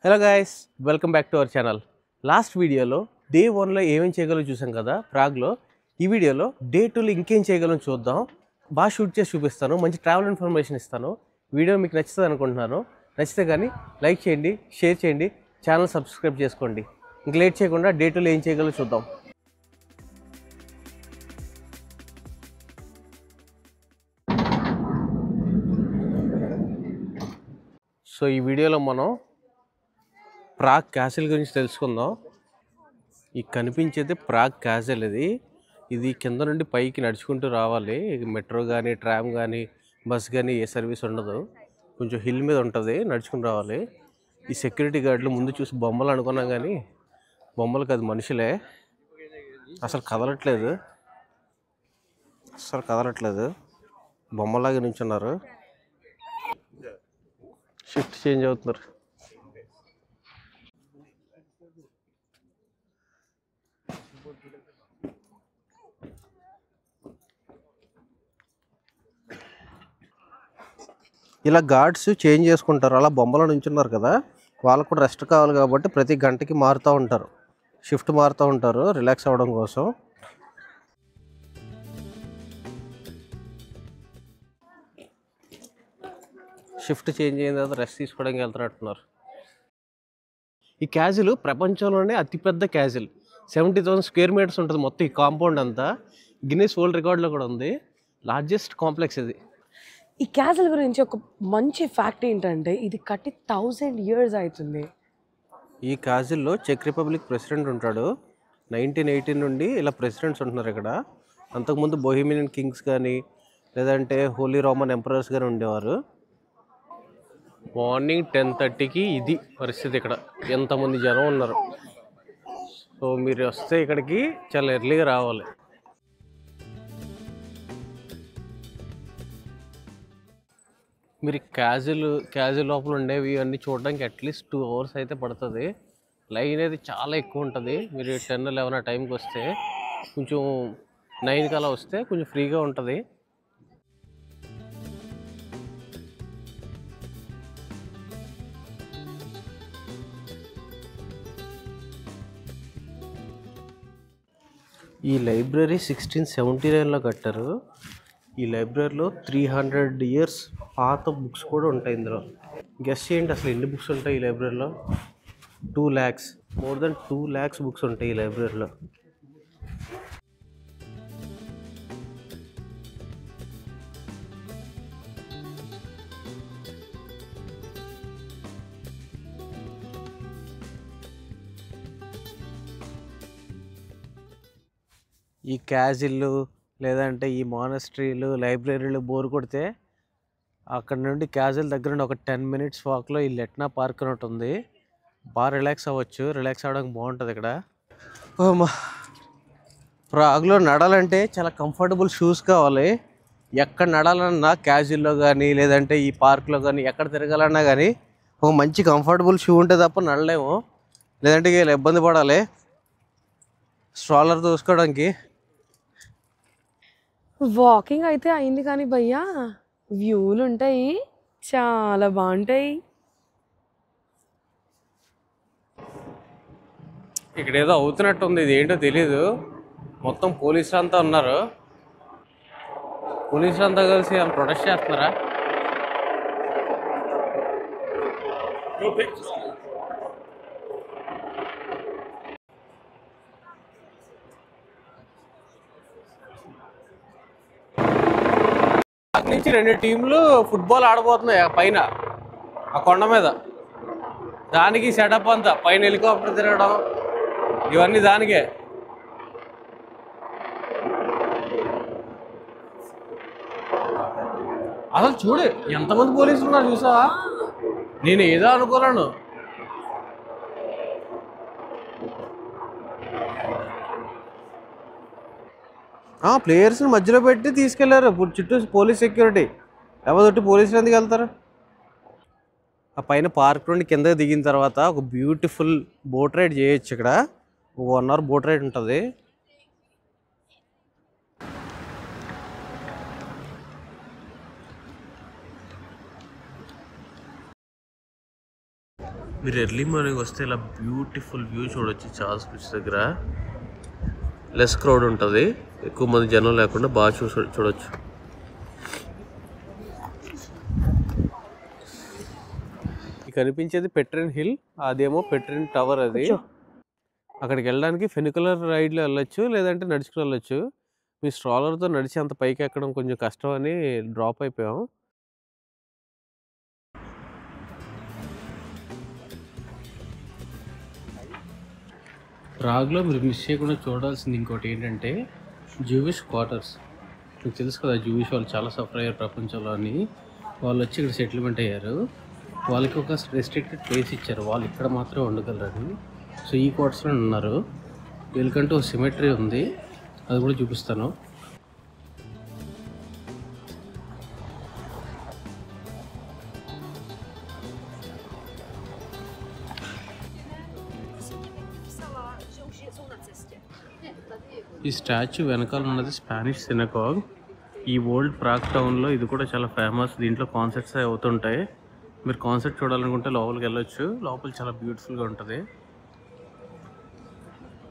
Hello guys, welcome back to our channel. Last వీడియోలో day 1లో ఏమేం చేయగలం చూసాం కదా ప్రాగ్లో. ఈ వీడియోలో డే 2లో ఇంకేం చేయగలం చూద్దాం. బాగా షూట్ చేసి చూపిస్తాను, మంచి ట్రావెల్ ఇన్ఫర్మేషన్ ఇస్తాను. వీడియో మీకు నచ్చుతుంది అనుకుంటున్నాను. నచ్చితే కానీ లైక్ చేయండి, షేర్ చేయండి, ఛానల్ సబ్స్క్రైబ్ చేసుకోండి. ఇంక లేట్ చేయకుండా డే 2లో ఏం చేయగలం చూద్దాం. సో ఈ వీడియోలో మనం ప్రాగ్ క్యాసిల్ గురించి తెలుసుకుందాం. ఈ కనిపించేది ప్రాగ్ క్యాసిల్. ఇది కింద నుండి పైకి నడుచుకుంటూ రావాలి. మెట్రో కానీ ట్రామ్ కానీ బస్ కానీ ఏ సర్వీస్ ఉండదు. కొంచెం హిల్ మీద ఉంటుంది, నడుచుకుని రావాలి. ఈ సెక్యూరిటీ గార్డులు ముందు చూసి బొమ్మలు అనుకున్నాం కానీ బొమ్మలు కాదు, మనుషులే. అసలు కదలట్లేదు, బొమ్మలాగా నించున్నారు. షిఫ్ట్ చేంజ్ అవుతున్నారు. ఇలా గార్డ్స్ చేంజ్ చేసుకుంటారు. అలా బొమ్మలో నించున్నారు కదా, వాళ్ళకు కూడా రెస్ట్ కావాలి కాబట్టి ప్రతి గంటకి మారుతూ ఉంటారు, షిఫ్ట్ మారుతూ ఉంటారు రిలాక్స్ అవ్వడం కోసం. షిఫ్ట్ చేంజ్ అయిన తర్వాత రెస్ట్ తీసుకోవడానికి వెళ్తున్నట్టున్నారు. ఈ క్యాజిల్ ప్రపంచంలోనే అతిపెద్ద క్యాజిల్. 70,000 స్క్వేర్ మీటర్స్ ఉంటుంది మొత్తం ఈ కాంపౌండ్ అంతా. గిన్నెస్ వరల్డ్ రికార్డులో కూడా ఉంది. లార్జెస్ట్ కాంప్లెక్స్ ఇది. ఈ క్యాసిల్ గురించి ఒక మంచి ఫ్యాక్ట్ ఏంటంటే ఇది కట్టి 1000 years అవుతుంది. ఈ క్యాజిల్లో చెక్ రిపబ్లిక్ ప్రెసిడెంట్ ఉంటాడు. 1918 నుండి ఇలా ప్రెసిడెంట్స్ ఉంటున్నారు ఇక్కడ. అంతకుముందు బొహీమియన్ కింగ్స్ కానీ లేదంటే హోలీ రోమన్ ఎంపరర్స్ కానీ ఉండేవారు. మార్నింగ్ 10:30కి ఇది పరిస్థితి. ఇక్కడ ఎంతమంది జనం ఉన్నారు. సో మీరు వస్తే ఇక్కడికి చాలా ఎర్లీగా రావాలి. మీరు క్యాజిల్ లోపల ఉండేవి అన్నీ చూడడానికి అట్లీస్ట్ 2 hours అయితే పడుతుంది. లైన్ అయితే చాలా ఎక్కువ ఉంటుంది. మీరు 10-11 ఆ టైంకి వస్తే, కొంచెం 9కి అలా వస్తే కొంచెం ఫ్రీగా ఉంటుంది. ఈ లైబ్రరీ 1679లో కట్టారు. ఈ లైబ్రరీలో 300 years పాత బుక్స్ కూడా ఉంటాయి ఇందులో. గెస్ చేయండి అసలు ఎన్ని బుక్స్ ఉంటాయి ఈ లైబ్రరీలో. 2 lakhs, more than 2 lakhs books ఉంటాయి ఈ లైబ్రరీలో. ఈ క్యాజిల్లు లేదంటే ఈ మానస్ట్రీలు లైబ్రరీలు బోర్ కొడితే అక్కడ నుండి క్యాజిల్ దగ్గర నుండి ఒక 10 minutes వాక్లో ఈ లెట్నా పార్క్ అని ఉంటుంది. బాగా రిలాక్స్ అవ్వచ్చు. రిలాక్స్ అవ్వడానికి బాగుంటుంది ఇక్కడ. ప్రాగ్లో నడాలంటే చాలా కంఫర్టబుల్ షూస్ కావాలి. ఎక్కడ నడాలన్నా క్యాజిల్లో కానీ లేదంటే ఈ పార్క్లో కానీ ఎక్కడ తిరగాలన్నా కానీ ఒక మంచి కంఫర్టబుల్ షూ ఉంటే తప్ప నడలేము. లేదంటే ఇలా ఇబ్బంది పడాలి స్ట్రాలర్ చూసుకోవడానికి. వాకింగ్ అయితే అయింది కానీ భయ్యా వ్యూలు ఉంటాయి, చాలా బాగుంటాయి. ఇక్కడ ఏదో అవుతున్నట్టు ఉంది, ఇది ఏంటో తెలీదు. మొత్తం పోలీసులు అంతా ఉన్నారు. పోలీసులు అంతా కలిసి వాళ్ళు ప్రొటెస్ట్ చేస్తున్నారా? నుంచి 2 టీంలు ఫుట్బాల్ ఆడబోతున్నాయి పైన ఆ కొండ మీద. దానికి సెటప్ అంతా పైన హెలికాప్టర్ తిరగడం ఇవన్నీ దానికే. అసలు చూడు ఎంతమంది పోలీసులు ఉన్నారు చూసావా. నేను ఏదో అనుకున్నాను. ప్లేయర్స్ని మధ్యలో పెట్టి తీసుకెళ్లారు. చుట్టూ పోలీస్ సెక్యూరిటీ. ఎవరు పోలీసులు ఎందుకు వెళ్తారు? ఆ పైన పార్క్ నుండి కిందకి దిగిన తర్వాత ఒక బ్యూటిఫుల్ బోట్ రైడ్ చేయొచ్చు. ఇక్కడ 1 hour బోట్ రైడ్ ఉంటుంది. మీరు ఎర్లీ మార్నింగ్ వస్తే ఇలా బ్యూటిఫుల్ వ్యూ చూడొచ్చు చార్ల్స్ బ్రిడ్జ్ దగ్గర. లెస్ క్రౌడ్ ఉంటుంది, ఎక్కువ మంది జనం లేకుండా బాగా చూడొచ్చు. కనిపించేది పెట్రిన్ హిల్, అదేమో పెట్రిన్ టవర్. అది అక్కడికి వెళ్ళడానికి ఫెనికులర్ రైడ్లో వెళ్ళొచ్చు, లేదంటే నడుచుకుని వెళ్ళొచ్చు. మీ స్ట్రాలర్తో నడిచి అంత పైకి ఎక్కడం కొంచెం కష్టం అని డ్రాప్ అయిపోయాం. ప్రాగ్లో మీరు మిస్ చేయకుండా చూడాల్సింది ఇంకోటి ఏంటంటే జూవిష్ క్వార్టర్స్. మీకు తెలుసు కదా, జూవిష్ వాళ్ళు చాలా సఫర్ అయ్యారు ప్రపంచంలో అని. వాళ్ళు వచ్చి ఇక్కడ సెటిల్మెంట్ అయ్యారు. వాళ్ళకి ఒక రెస్ట్రిక్టెడ్ ప్లేస్ ఇచ్చారు, వాళ్ళు ఇక్కడ మాత్రమే ఉండగలరని. సో ఈ క్వార్టర్స్లో ఉన్నారు. వీళ్ళకంటూ ఒక సిమెట్రీ ఉంది, అది కూడా చూపిస్తాను. ఈ స్టాచ్యూ వెనకాల ఉన్నది స్పానిష్ సినగాగ్. ఈ ఓల్డ్ ప్రాగ్ టౌన్లో ఇది కూడా చాలా ఫేమస్. దీంట్లో కాన్సర్ట్స్ అవుతుంటాయి. మీరు కాన్సర్ట్ చూడాలనుకుంటే లోపలికి వెళ్ళొచ్చు. లోపల చాలా బ్యూటిఫుల్గా ఉంటుంది.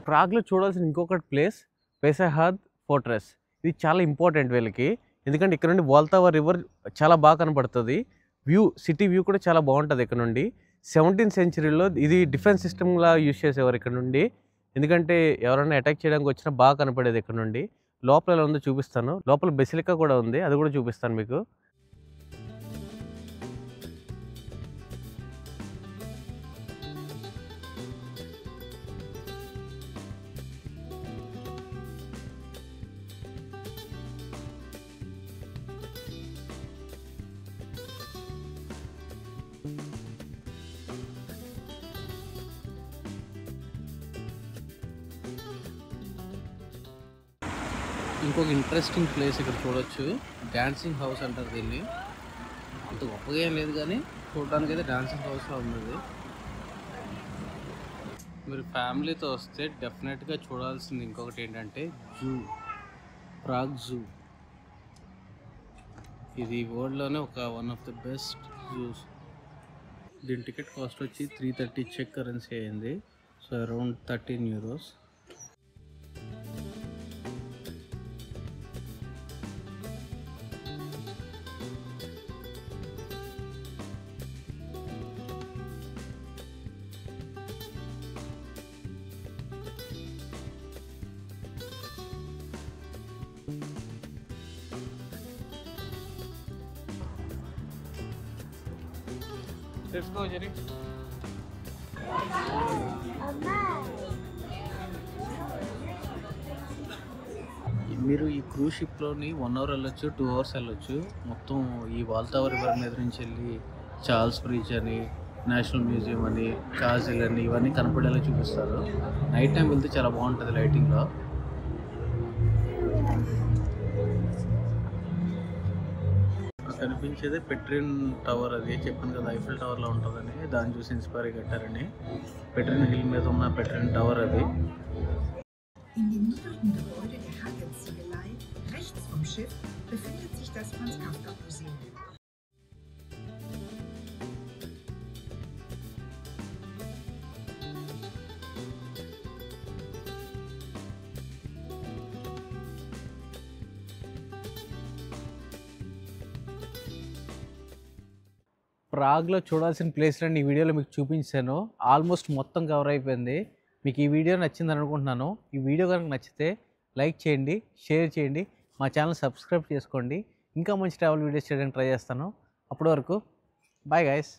ప్రాగ్లో చూడాల్సిన ఇంకొకటి ప్లేస్ పెసహాద్ ఫోర్ట్రెస్. ఇది చాలా ఇంపార్టెంట్ వీళ్ళకి, ఎందుకంటే ఇక్కడ నుండి వాల్తావా రివర్ చాలా బాగా కనపడుతుంది. వ్యూ, సిటీ వ్యూ కూడా చాలా బాగుంటుంది ఇక్కడ నుండి. 17th సెంచరీలో ఇది డిఫెన్స్ సిస్టమ్లా యూజ్ చేసేవారు ఇక్కడ నుండి. ఎందుకంటే ఎవరైనా అటాక్ చేయడానికి వచ్చినా బాగా కనపడేది ఇక్కడ నుండి. లోపల ఎలా ఉందో చూపిస్తాను. లోపల బెసిలికా కూడా ఉంది, అది కూడా చూపిస్తాను మీకు. ఇంకొక ఇంట్రెస్టింగ్ ప్లేస్ ఇక్కడ చూడొచ్చు, డాన్సింగ్ హౌస్ అంటారు దీన్ని. అంత గొప్పగా ఏం లేదు కానీ చూడడానికి అయితే డాన్సింగ్ హౌస్లో ఉంది. మీరు ఫ్యామిలీతో వస్తే డెఫినెట్గా చూడాల్సింది ఇంకొకటి ఏంటంటే జూ, ప్రాగ్ జూ. ఇది వరల్డ్లోనే one of the best zoos. దీని టికెట్ కాస్ట్ వచ్చి 330 చెక్ కరెన్సీ అయింది. So around 13 euros. Let's go, Jerry. మీరు ఈ క్రూజ్ షిప్లోని 1 hour వెళ్ళొచ్చు, 2 hours వెళ్ళొచ్చు. మొత్తం ఈ వాల్తావా రివర్ మీద నుంచి వెళ్ళి చార్ల్స్ బ్రిడ్జ్ అని, నేషనల్ మ్యూజియం అని, కాజిల్ అని ఇవన్నీ కనపడేలా చూపిస్తారు. నైట్ టైం వెళ్తే చాలా బాగుంటుంది లైటింగ్లో. కనిపించేది పెట్రిన్ టవర్. అది చెప్పాను కదా ఐఫిల్ టవర్లో ఉంటుందని, దాన్ని చూసి ఇన్స్పైర్ కట్టారని. పెట్రిన్ హిల్ మీద ఉన్న పెట్రిన్ టవర్ అది. In dem niedrigen Gebäude der Hagelziegelei, rechts vom Schiff, befindet sich das Franz Kafka Museum. ప్రాగ్లో చూడాల్సిన ప్లేస్లన్నీ ఈ వీడియోలో మీకు చూపించాను. ఆల్మోస్ట్ మొత్తం కవర్ అయిపోయింది. మీకు ఈ వీడియో నచ్చింది అనుకుంటున్నాను. ఈ వీడియో కనుక నచ్చితే లైక్ చేయండి, షేర్ చేయండి, మా ఛానల్ సబ్స్క్రైబ్ చేసుకోండి. ఇంకా మంచి ట్రావెల్ వీడియోస్ చేయడానికి ట్రై చేస్తాను. అప్పటి వరకు బాయ్ గైస్.